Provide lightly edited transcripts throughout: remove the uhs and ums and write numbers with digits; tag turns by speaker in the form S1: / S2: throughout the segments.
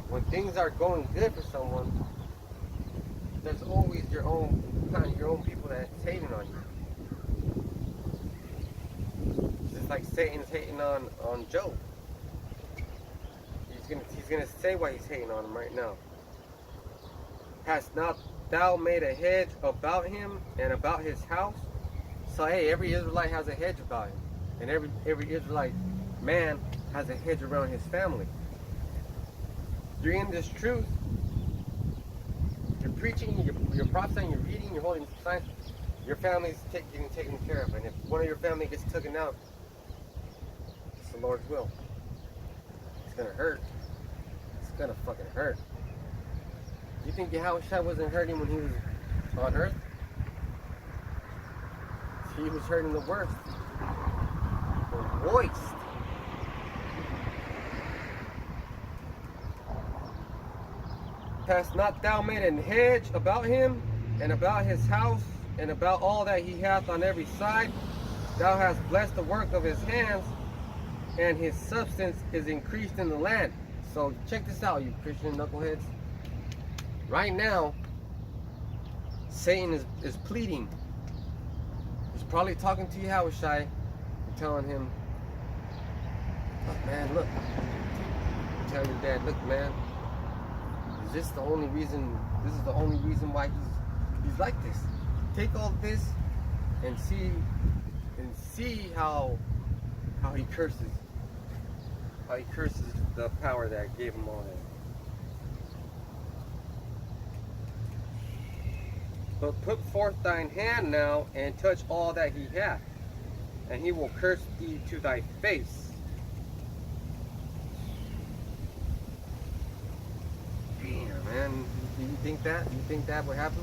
S1: when things are going good for someone, there's always your own people that's hating on you. Just like Satan's hating on Job. He's gonna say why he's hating on him right now. Hast not thou made a hedge about him and about his house? So hey, every Israelite has a hedge about him, and every Israelite man has a hedge around his family. You're in this truth. You're preaching, you're prophesying, you're reading, you're holding signs. Your family's getting taken care of, and if one of your family gets taken out, it's the Lord's will. It's gonna hurt. It's gonna fucking hurt. You think Yahushua wasn't hurting when he was on earth? He was hurting the worst. The worst. Hast not thou made an hedge about him, and about his house, and about all that he hath on every side? Thou hast blessed the work of his hands, and his substance is increased in the land. So check this out, you Christian knuckleheads. Right now, Satan is pleading. He's probably talking to Yahushua and telling him, look man, look. Telling your dad, look man, is this the only reason why he's like this? Take all this and see how he curses. How he curses the power that gave him all that. But put forth thine hand now, and touch all that he hath, and he will curse thee to thy face. Damn, man. Do you think that? Do you think that would happen?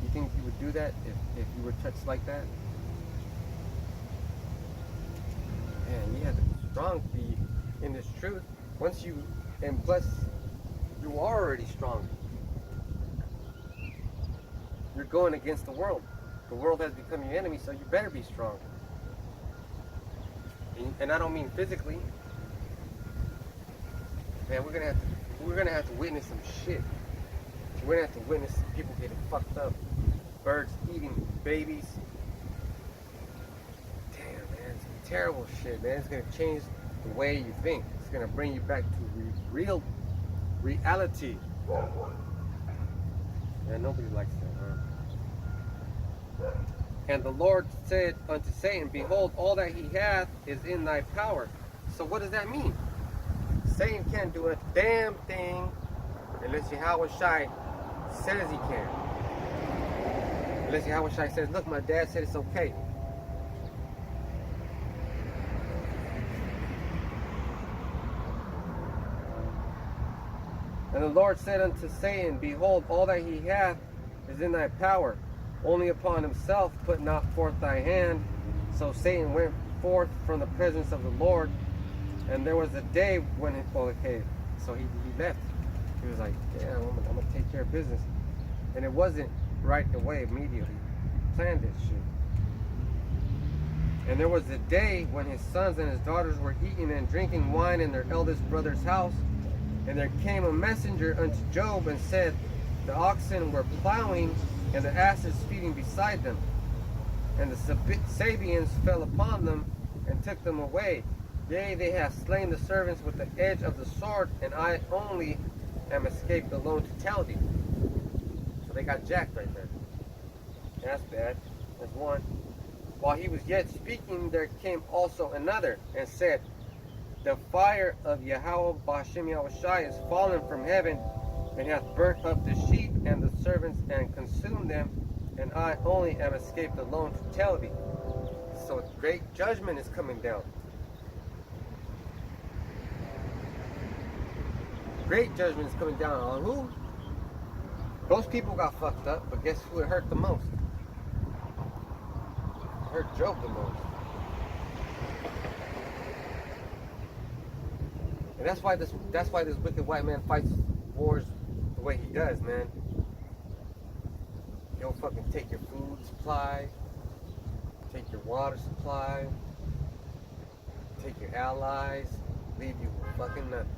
S1: You think you would do that if you were touched like that? Man, you have to be strong to be in this truth. Once you, and plus, you are already strong. You're going against the world. The world has become your enemy, so you better be strong. And I don't mean physically. Man, we're gonna have to witness some shit. We're gonna have to witness people getting fucked up, birds eating babies. Damn, man, it's terrible shit, man. It's gonna change the way you think. It's gonna bring you back to real reality. Yeah, nobody likes that, huh? And the Lord said unto Satan, behold, all that he hath is in thy power. So what does that mean? Satan can't do a damn thing unless Yahushua says he can. Unless Yahushua says, look, my dad said it's okay. And the Lord said unto Satan, behold, all that he hath is in thy power. Only upon himself put not forth thy hand. So Satan went forth from the presence of the Lord. And there was a day when so he left. He was like, damn, I'm gonna take care of business. And it wasn't right away immediately. He planned this shit. And there was a day when his sons and his daughters were eating and drinking wine in their eldest brother's house. And there came a messenger unto Job and said, the oxen were plowing and the asses feeding beside them. And the Sabians fell upon them and took them away. Yea, they have slain the servants with the edge of the sword, and I only am escaped alone to tell thee. So they got jacked right there. That's bad. That's one. While he was yet speaking, there came also another, and said, the fire of Yahweh Ba'ashem Yahushai is fallen from heaven, and hath burnt up the sheep and the servants, and consumed them, and I only am escaped alone to tell thee. So great judgment is coming down. Great judgment is coming down on who? Those people got fucked up, but guess who it hurt the most? It hurt Job the most. And that's why this wicked white man fights wars the way he does, man. He'll fucking take your food supply, take your water supply, take your allies, leave you with fucking nothing.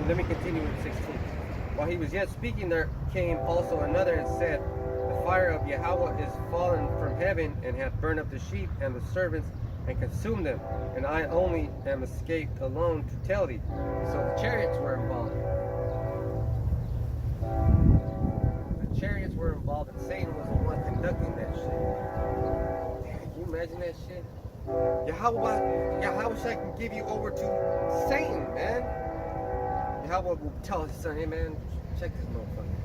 S1: let me continue with 16. While he was yet speaking, there came also another and said, the fire of Yahweh is fallen from heaven, and hath burned up the sheep and the servants, and consumed them. And I only am escaped alone to tell thee. So the chariots were involved. The chariots were involved, and Satan was the one conducting that shit. Damn, can you imagine that shit? Yahweh can give you over to Satan, man. Yahweh will tell his son, hey man, check this motherfucker.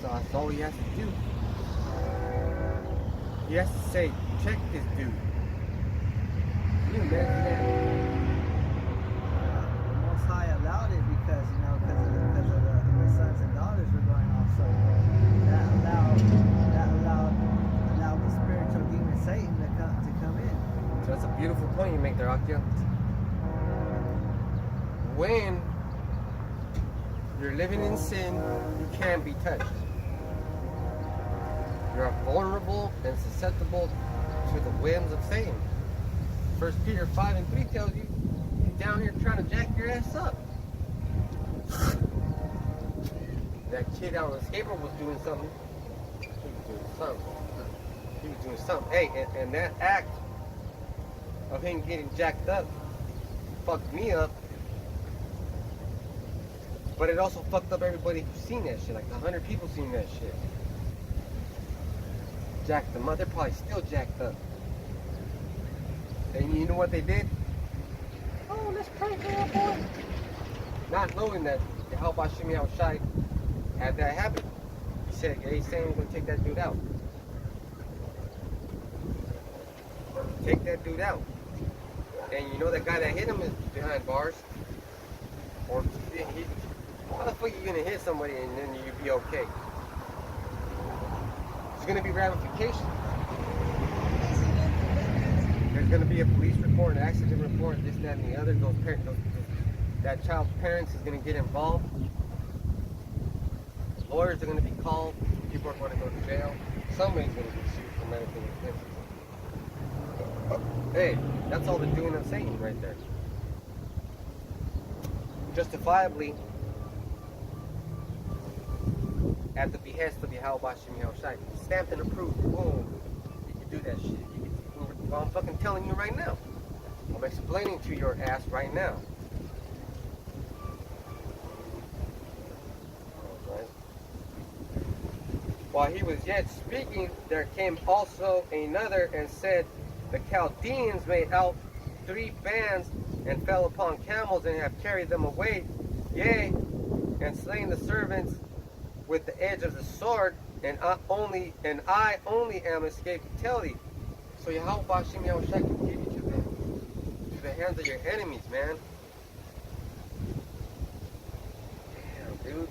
S1: So that's all he has to do. He has to say, check this dude. Can you imagine that?
S2: The Most High allowed it because, you know, because of the sons and daughters were going off. So that allowed the spiritual demon Satan to come in.
S1: So that's a beautiful point you make there, Akio. When you're living in sin, you can't be touched. You're vulnerable and susceptible to the whims of Satan. 1 Peter 5:3 tells you, he's down here trying to jack your ass up. That kid out on the skateboard was doing something. He was doing something. Hey, and that act of him getting jacked up fucked me up. But it also fucked up everybody who's seen that shit. Like 100 people seen that shit. Jacked them up. They're probably still jacked up. And you know what they did? Oh, let's pray for that boy. Not knowing that Yahweh Shimi Shai had that happen. He said, hey, Satan's gonna take that dude out. Take that dude out. And you know that guy that hit him is behind bars. Or how the fuck are you gonna hit somebody and then you be okay? There's gonna be ramifications. There's gonna be a police report, an accident report, this, that, and the other. That child's parents is gonna get involved. Lawyers are gonna be called. People are gonna go to jail. Somebody's gonna be sued for medical offenses. Hey, that's all the doing of Satan right there. Justifiably, at the behest of Yahweh Shemi Shai, stamped and approved. Boom. You can do that shit. Well, I'm fucking telling you right now. I'm explaining to your ass right now. Right. While he was yet speaking, there came also another and said, the Chaldeans made out 3 bands and fell upon camels and have carried them away, yea, and slain the servants with the edge of the sword, and I only am escaped to tell thee. So Yahweh Bashim Yahushua can give you to the hands of your enemies, man. Damn, dude.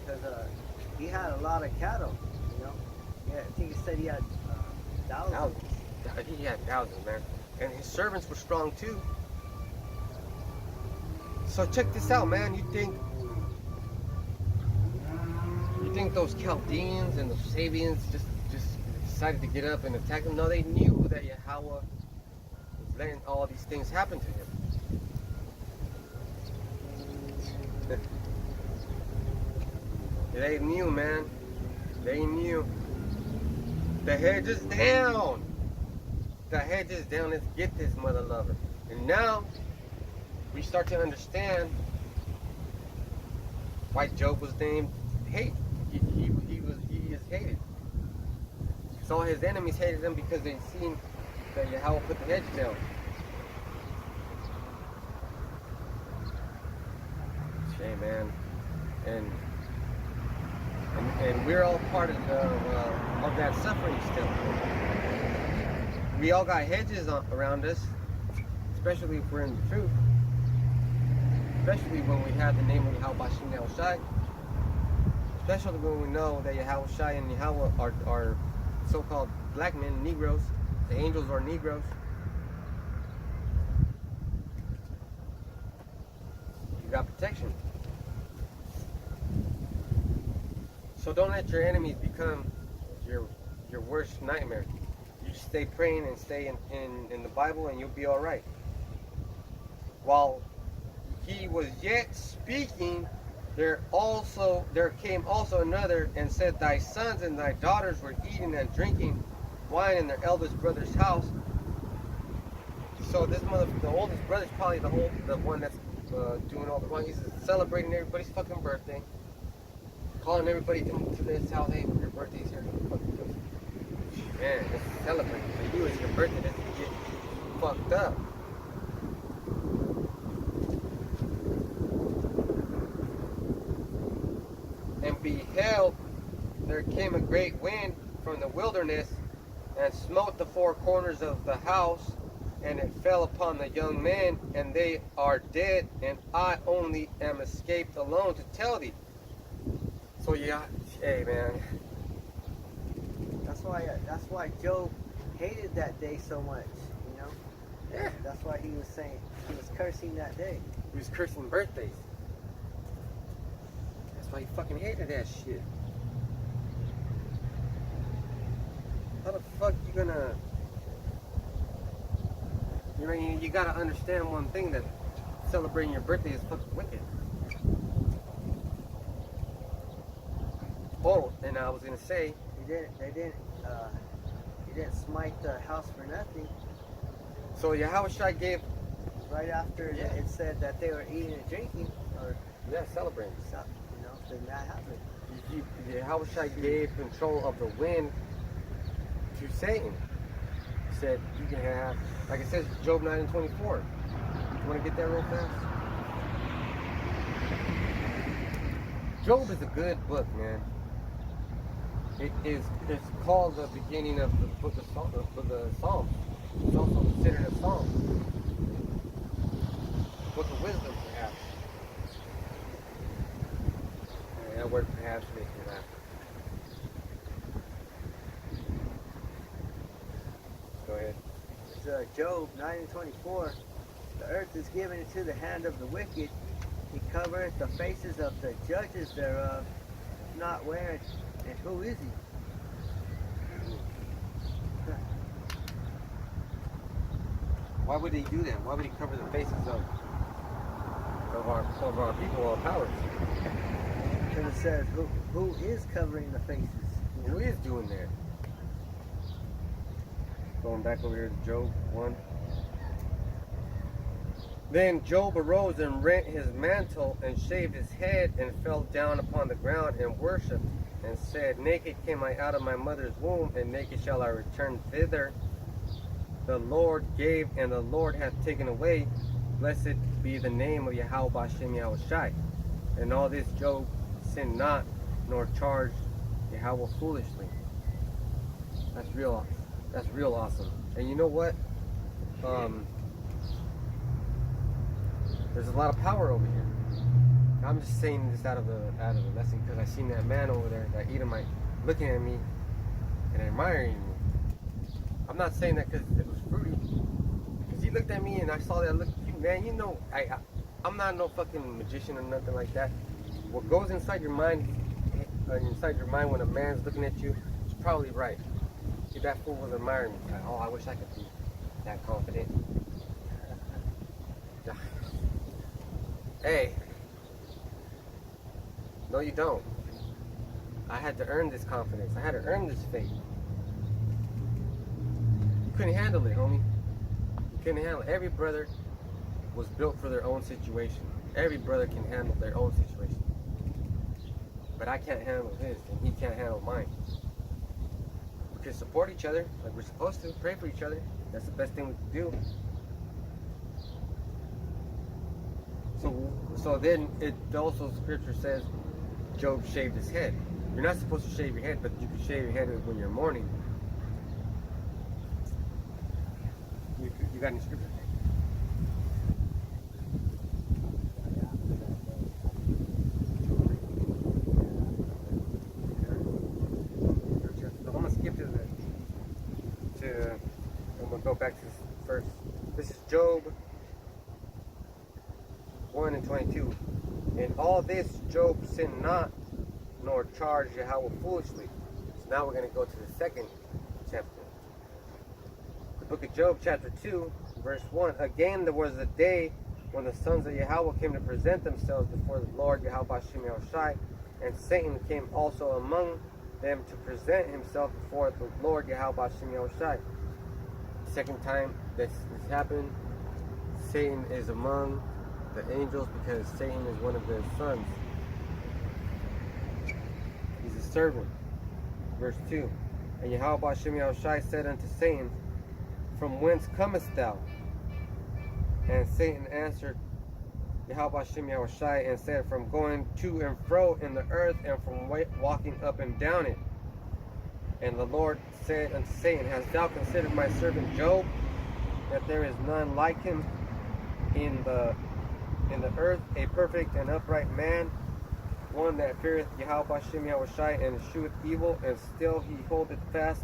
S2: Because he had a lot of cattle, you know. Yeah, I think he said he had thousands.
S1: He had thousands, man. And his servants were strong too. So check this out, man. You think those Chaldeans and those Sabians just decided to get up and attack them? No, they knew that Yahweh was letting all these things happen to him. They knew, man. They knew. The hedge is down. The hedge is down. Let's get this mother lover. And now we start to understand why Job was named hate. He is hated. So his enemies hated him because they seen that Yahweh put the hedge down. Shame, man. And we're all part of that suffering still. We all got hedges around us, especially if we're in the truth. Especially when we have the name of Yahweh Bashim Yahushai. Especially when we know that Yahweh Shai and Yahweh are so-called black men, Negroes. The angels are Negroes. You got protection. So don't let your enemies become your worst nightmare. You just stay praying and stay in the Bible and you'll be all right. while he was yet speaking, there came also another and said, Thy sons and thy daughters were eating and drinking wine in their eldest brother's house. So this the oldest brother's probably the one that's doing all the wrong. He's celebrating everybody's fucking birthday, calling everybody to this house. Hey, your birthday's here. Man, let's celebrate. For you, it's your birthday. Let's get fucked up. And beheld, there came a great wind from the wilderness, and smote the four corners of the house, and it fell upon the young men, and they are dead, and I only am escaped alone to tell thee. So yeah, hey man.
S2: That's why Job hated that day so much, you know?
S1: Yeah.
S2: That's why he was saying, he was cursing that day.
S1: He was cursing birthdays. That's why he fucking hated that shit. How the fuck you gonna... You know, you gotta understand one thing, that celebrating your birthday is fucking wicked. Oh, and I was gonna say...
S2: He didn't smite the house for nothing.
S1: So Yahushua gave...
S2: Right after it said that they were eating and drinking, or
S1: celebrating.
S2: something, you know, then that happened.
S1: Yahushua gave control of the wind to Satan. He said, you can have, like it says, Job 9 and 24. You want to get that real fast? Job is a good book, man. It's called the beginning of the book of Psalms. It's also considered a psalm. Book of wisdom, perhaps. Yeah, that word perhaps makes me laugh. Go ahead.
S2: It's Job 9 and 24. The earth is given into the hand of the wicked. He covereth the faces of the judges thereof. Not where and who is he?
S1: Why would he do that? Why would he cover the faces of our people, our powers?
S2: Because it says, who is covering the faces?
S1: Who is doing that? Going back over here to Job 1. Then Job arose and rent his mantle and shaved his head and fell down upon the ground and worshipped and said, Naked came I out of my mother's womb, and naked shall I return thither. The Lord gave, and the Lord hath taken away. Blessed be the name of Yahweh B'Shem Yahushai. And all this Job sinned not, nor charged Yahweh foolishly. That's real awesome. And you know what? There's a lot of power over here. I'm just saying this out of the lesson because I seen that man over there, that Edomite, looking at me and admiring me. I'm not saying that because it was fruity. Because he looked at me and I saw that look. Man, you know, I'm not no fucking magician or nothing like that. What goes inside your mind when a man's looking at you is probably right. See, that fool was admiring me. Like, oh, I wish I could be that confident. Hey. No, you don't. I had to earn this confidence. I had to earn this faith. You couldn't handle it, homie. You couldn't handle it. Every brother was built for their own situation. Every brother can handle their own situation. But I can't handle his, and he can't handle mine. We can support each other like we're supposed to. Pray for each other. That's the best thing we can do. So then it also, scripture says, Job shaved his head. You're not supposed to shave your head, but you can shave your head when you're mourning. You got any scripture? I'm gonna skip I'm gonna go back to this first. This is Job 1 and 22. In all this Job sinned not, nor charged Yahweh foolishly. So now we're going to go to the second chapter. The book of Job, chapter 2, verse 1. Again there was a day when the sons of Yahweh came to present themselves before the Lord Yahweh Shem Yahushai, and Satan came also among them to present himself before the Lord Yahweh Shem Yahushai. Second time this happened, Satan is among the angels because Satan is one of their sons. He's a servant. Verse 2. And Yahweh Shem Yahushai said unto Satan, From whence comest thou? And Satan answered Yahweh Shem Yahushai and said, From going to and fro in the earth, and from walking up and down it. And the Lord said unto Satan, Hast thou considered my servant Job, that there is none like him in the earth, a perfect and upright man, one that feareth Yahweh Shem Yahushai and escheweth evil, and still he holdeth fast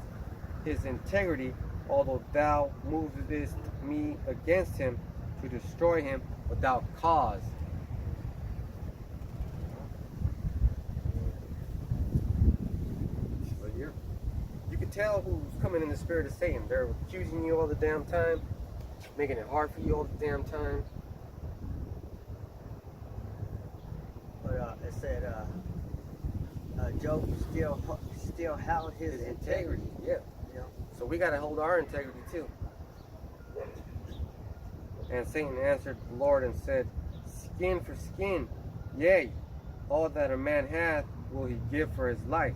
S1: his integrity, although thou movest me against him to destroy him without cause. So you can tell who's coming in the spirit of Satan. They're accusing you all the damn time, making it hard for you all the damn time.
S2: But it said Job still held his integrity.
S1: Yeah.
S2: You know?
S1: So we got to hold our integrity too. And Satan answered the Lord and said, Skin for skin, yea, all that a man hath will he give for his life.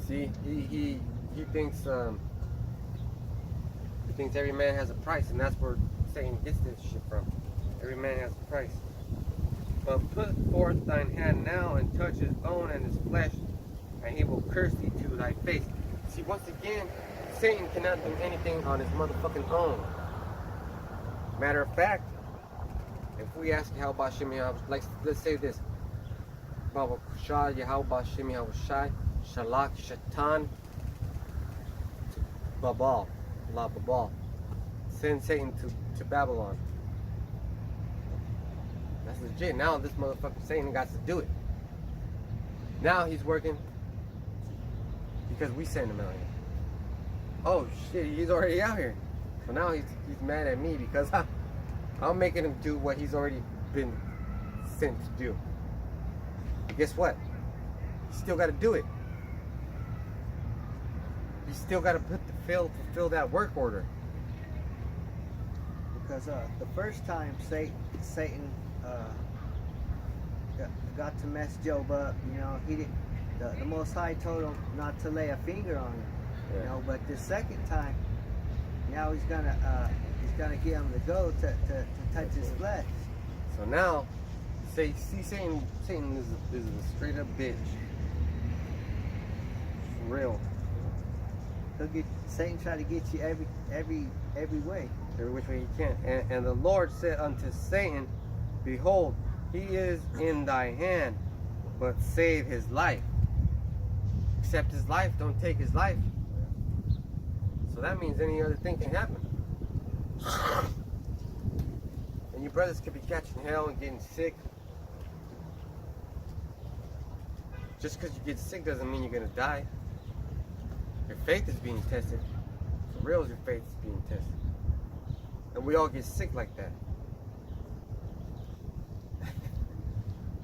S1: See, he thinks every man has a price, and that's where Satan gets this shit from. Every man has a price. But put forth thine hand now and touch his bone and his flesh, and he will curse thee to thy face. See, once again, Satan cannot do anything on his motherfucking own. Matter of fact, if we ask Yahweh Shem Yahushai, like, let's say this, Baba Shah Yahweh Shem Yahushai Shalak Shatan Babal, La Babal, send Satan to Babylon. That's legit. Now this motherfucker Satan got to do it. Now he's working because we sent him out here. Oh shit, he's already out here. So now he's mad at me because I'm making him do what he's already been sent to do. But guess what? He's still got to do it. He's still got to fulfill that work order.
S2: Because the first time Satan got to mess Job up, you know, he didn't. The Most High told him not to lay a finger on him, you know. But the second time, now he's gonna get him to go to touch his flesh.
S1: So now, see, Satan is a straight up bitch. For real.
S2: Satan try to get you every way.
S1: Every which way he can. And the Lord said unto Satan, Behold, he is in thy hand, but save his life. Accept his life, don't take his life. So that means any other thing can happen. And your brothers could be catching hell and getting sick. Just because you get sick doesn't mean you're going to die. Your faith is being tested. For real, your faith is being tested. And we all get sick like that.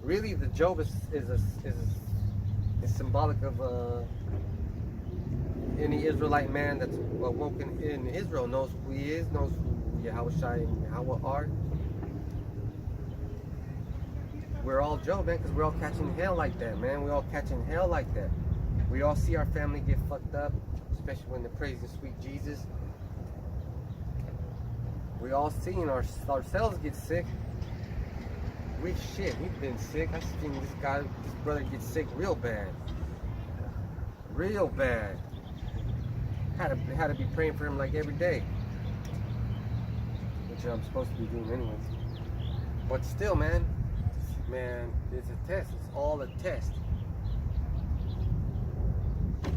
S1: Really, the Job is symbolic of any Israelite man that's awoken in Israel, knows who he is, knows who Yahushai and Yahweh are. We're all Job, man, because we're all catching hell like that, man. We're all catching hell like that. We all see our family get fucked up, especially when they're praising sweet Jesus. We all seen ourselves get sick. We've been sick. I seen this brother get sick real bad. Real bad. Had to be praying for him like every day. Which I'm supposed to be doing anyways. But still, man, it's a test. It's all a test.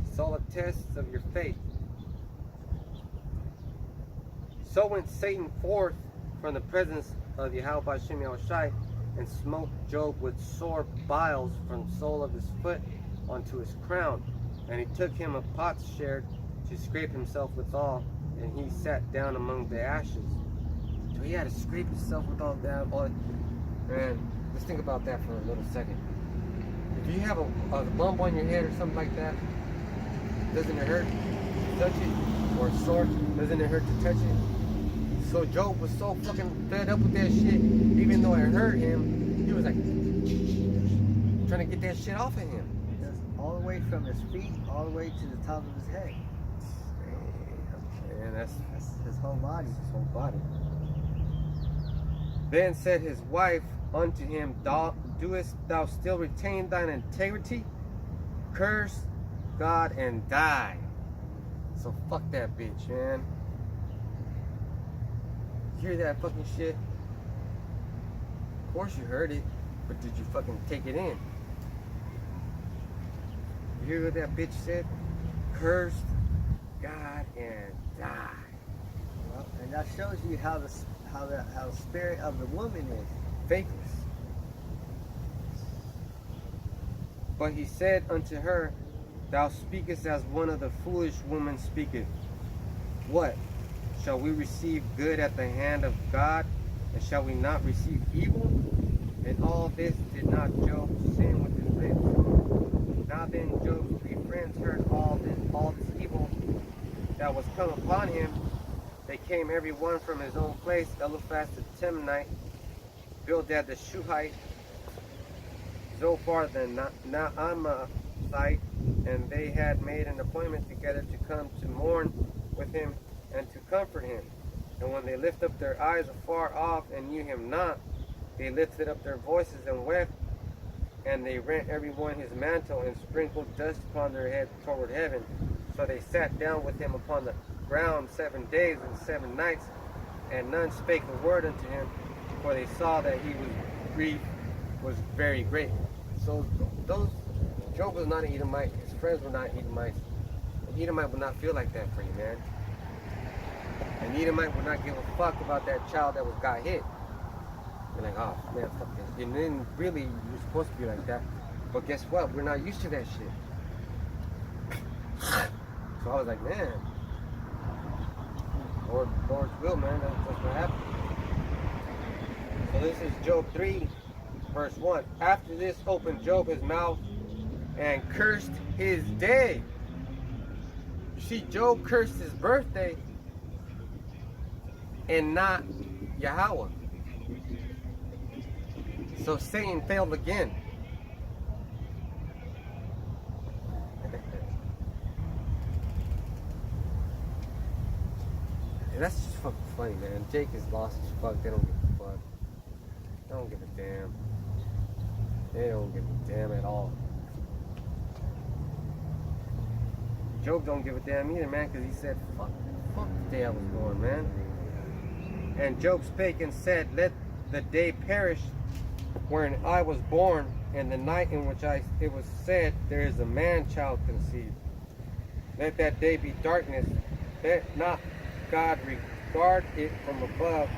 S1: It's all a test of your faith. So went Satan forth from the presence of Yahweh Shem Yahushai, and smote Job with sore biles from the sole of his foot unto his crown. And he took him a potsherd to scrape himself withal, and he sat down among the ashes. So he had to scrape himself with all that. Man, just think about that for a little second. If you have a bump on your head or something like that, doesn't it hurt to touch it? Or a sore, doesn't it hurt to touch it? So Job was so fucking fed up with that shit, even though it hurt him, he was like trying to get that shit off of him.
S2: Just all the way from his feet, all the way to the top of his head.
S1: Man, that's
S2: his whole body.
S1: His whole body. Then said his wife unto him, doest thou still retain thine integrity? Curse God and die. So fuck that bitch, man. Hear that fucking shit? Of course you heard it, but did you fucking take it in? You hear what that bitch said? Curse God and die.
S2: Well, and that shows you how the spirit of the woman is.
S1: Faithless. But he said unto her, thou speakest as one of the foolish women speaketh. What? Shall we receive good at the hand of God, and shall we not receive evil? And all this did not Job sin with his lips. Now then Job's 3 friends heard all this evil that was come upon him. They came every one from his own place, Eliphaz the Temanite, Bildad the Shuhite, Zophar the Naamathite, and they had made an appointment together to come to mourn with him and to comfort him. And when they lifted up their eyes afar off and knew him not, they lifted up their voices and wept, and they rent every one his mantle and sprinkled dust upon their head toward heaven. So they sat down with him upon the ground 7 days and 7 nights, and none spake a word unto him, for they saw that he was grief was very great. So Job was not an Edomite, his friends were not Edomites. An Edomite would not feel like that for you, man. An Edomite would not give a fuck about that child that got hit. They're like, oh man, fuck this. And then really, you're supposed to be like that. But guess what? We're not used to that shit. So I was like, man, Lord's will, man. That's what happened. So this is Job 3, verse 1. After this opened Job his mouth and cursed his day. You see, Job cursed his birthday and not Yahweh. So Satan failed again. And that's just fucking funny, man. Jake is lost as fuck. They don't give a fuck. They don't give a damn. They don't give a damn at all. Job don't give a damn either, man, because he said, fuck the day I was born, man. And Job spake and said, let the day perish wherein I was born, and the night in which it was said, there is a man-child conceived. Let that day be darkness. Let not God regard it from above,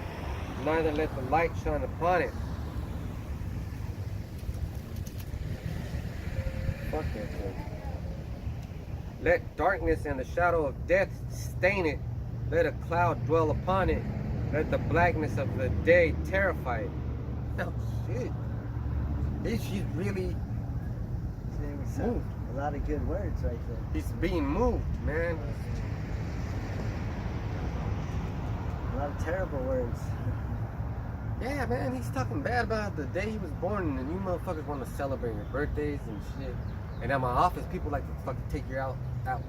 S1: neither let the light shine upon it. Fuck that shit. Let darkness and the shadow of death stain it. Let a cloud dwell upon it. Let the blackness of the day terrify it. Oh shit. He's really moved.
S2: A lot of good words right there.
S1: He's being moved, man.
S2: A lot of terrible words.
S1: Yeah, man, he's talking bad about the day he was born, and you motherfuckers want to celebrate your birthdays and shit. And at my office, people like to fucking take you out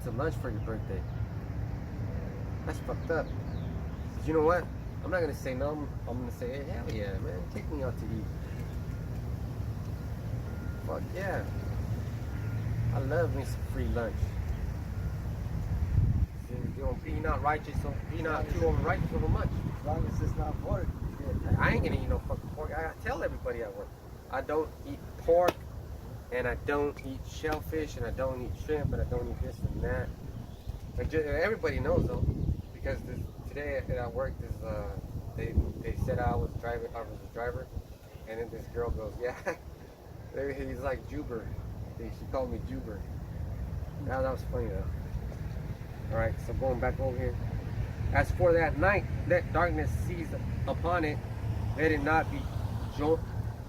S1: to lunch for your birthday. That's fucked up. But you know what? I'm not gonna say no. I'm gonna say, hey, hell yeah, man, take me out to eat. Fuck yeah. I love me some free lunch. You know, be not righteous, so be not too over righteous over much.
S2: As long as it's not pork.
S1: I ain't gonna eat no fucking pork. I tell everybody at work, I don't eat pork, and I don't eat shellfish, and I don't eat shrimp, and I don't eat this and that. But everybody knows though, because today at work, they said I was a driver, and then this girl goes, yeah, he's like Juber. She called me Juber. That was funny though. All right, so going back over here. As for that night, let darkness seize upon it. Let it not be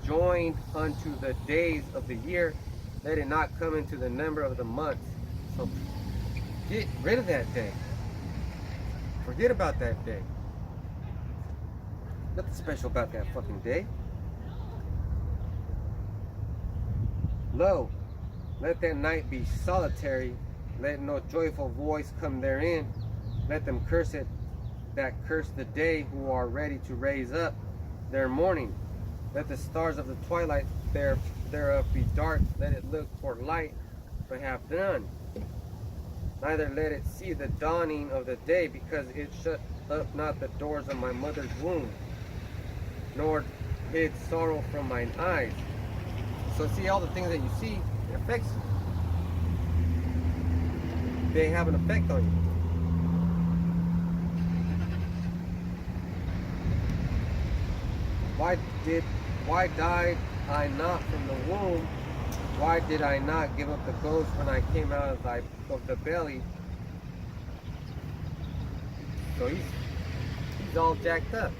S1: joined unto the days of the year. Let it not come into the number of the months. So get rid of that day. Forget about that day. Nothing special about that fucking day. Lo, let that night be solitary. Let no joyful voice come therein. Let them curse it that curse the day, who are ready to raise up their morning. Let the stars of the twilight thereof be dark. Let it look for light, but have none. Neither let it see the dawning of the day, because it shut up not the doors of my mother's womb, nor hid sorrow from mine eyes. So see, all the things that you see, it affects you. They have an effect on you. Why died I not from the womb? Why did I not give up the ghost when I came out of the belly? So he's all jacked up.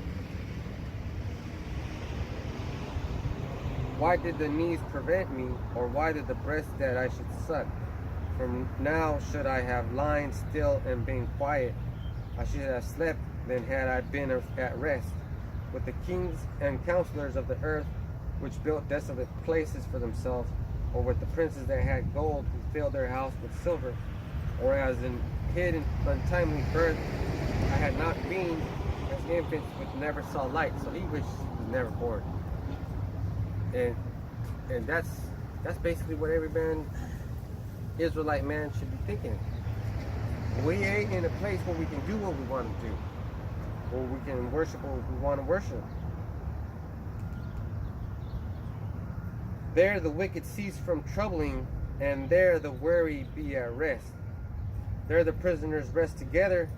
S1: Why did the knees prevent me, or why did the breast that I should suck? From now should I have lying still and been quiet. I should have slept, then had I been at rest. With the kings and counselors of the earth, which built desolate places for themselves, or with the princes that had gold, who filled their house with silver, or as in hidden untimely birth, I had not been as infants which never saw light. So he wished he was never born. And that's basically what every Israelite man should be thinking. We ain't in a place where we can do what we want to do, where we can worship what we want to worship. There the wicked cease from troubling, and there the weary be at rest. There the prisoners rest together,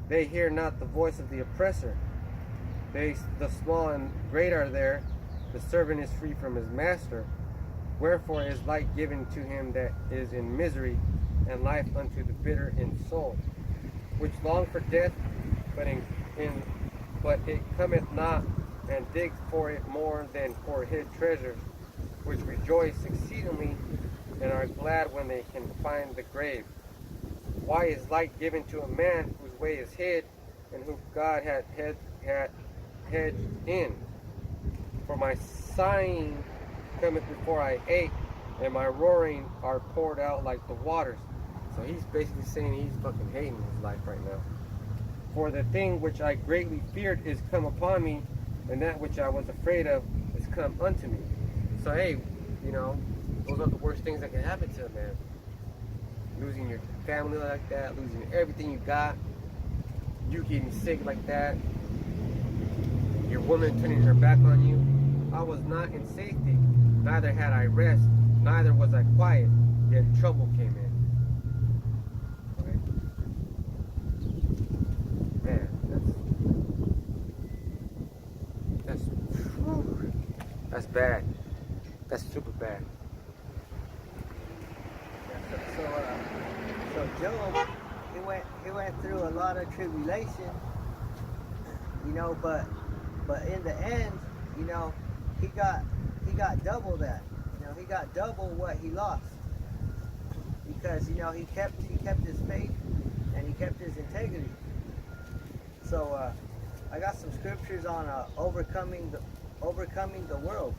S1: they hear not the voice of the oppressor. The small and great are there, the servant is free from his master. Wherefore is light given to him that is in misery, and life unto the bitter in soul, which long for death, but it cometh not, and dig for it more than for hid treasure, which rejoice exceedingly, and are glad when they can find the grave. Why is light given to a man whose way is hid, and whom God had hedged in? For my sighing cometh before I ate, and my roaring are poured out like the waters. So he's basically saying he's fucking hating his life right now. For the thing which I greatly feared is come upon me, and that which I was afraid of is come unto me. So hey, those are the worst things that can happen to a man. Losing your family like that, losing everything you got, you getting sick like that, your woman turning her back on you. I was not in safety, neither had I rest, neither was I quiet, yet trouble came in. Right? Man, that's bad. That's super bad.
S2: So Job, he went through a lot of tribulation, but in the end, he got double that. He got double what he lost, because he kept his faith and he kept his integrity. So I got some scriptures on overcoming the world.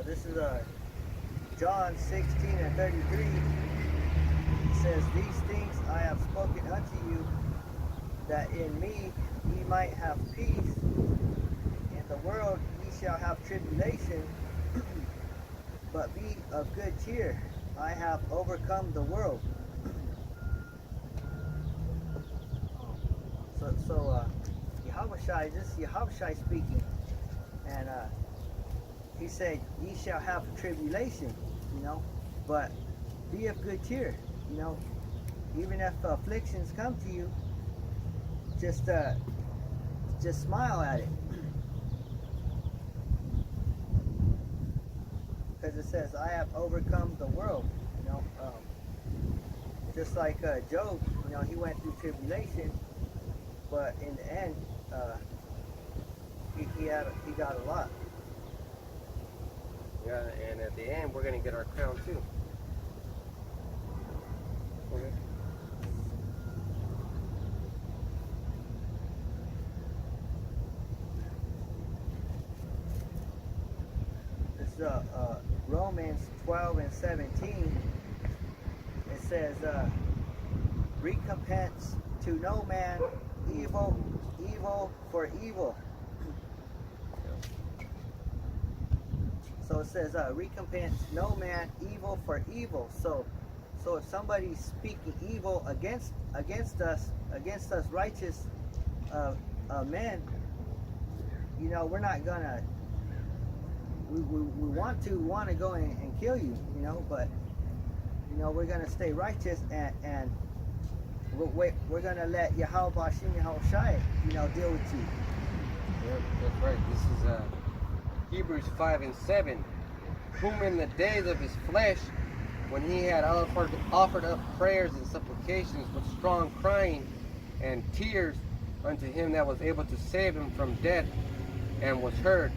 S2: This is John 16:33. It says, "These things I have spoken unto you, that in me ye might have peace. In the world ye shall have tribulation, but be of good cheer. I have overcome the world." So Yahushai, this is Yahushai speaking, and he said, "Ye shall have tribulation, but be of good cheer." Even if afflictions come to you, just smile at it, because it says, "I have overcome the world." just like Job, you know, he went through tribulation, but in the end, he got a lot.
S1: Yeah, and at the end, we're gonna get our crown too. Okay.
S2: It's Romans 12:17. It says, recompense to no man evil for evil. So it says, recompense no man evil for evil. So if somebody's speaking evil against us righteous men, you know, we're not gonna. We want to go and kill you, you know, but you know, we're gonna stay righteous and we're gonna let Yahweh Bashim Yahushai, you know, deal with you.
S1: Yep, that's right. This is Hebrews 5:7. Whom in the days of his flesh, when he had offered up prayers and supplications with strong crying and tears unto him that was able to save him from death, and was heard,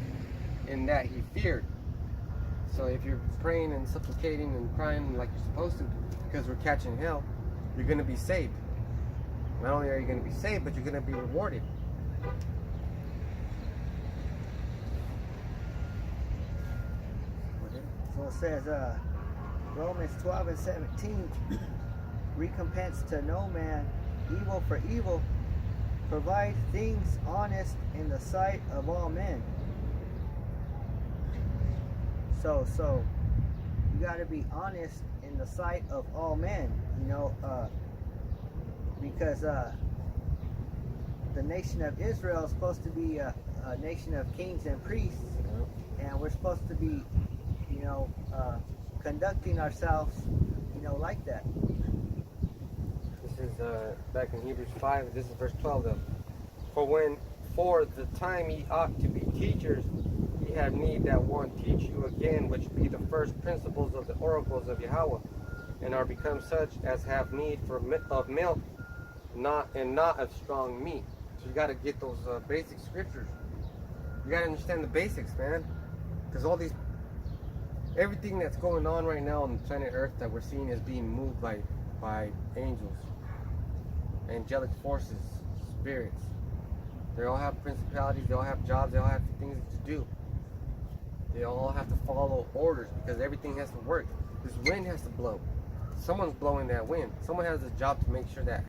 S1: in that he feared. So if you're praying and supplicating and crying like you're supposed to, because we're catching hell, you're going to be saved. Not only are you going to be saved, but you're going to be rewarded.
S2: So it says, Romans 12:17, recompense to no man evil for evil, provide things honest in the sight of all men. So you got to be honest in the sight of all men, you know, because the nation of Israel is supposed to be a nation of kings and priests, and we're supposed to be, you know, conducting ourselves, you know, like that.
S1: This is back in Hebrews 5. This is verse 12 though. For the time ye ought to be teachers, ye have need that one teach you again, which be the first principles of the oracles of Yahweh, and are become such as have need of milk, not of strong meat. So you got to get those basic scriptures. You got to understand the basics, man, because everything that's going on right now on planet Earth that we're seeing is being moved by angels, angelic forces, spirits. They all have principalities, they all have jobs, they all have things to do. They all have to follow orders because everything has to work. This wind has to blow. Someone's blowing that wind. Someone has a job to make sure that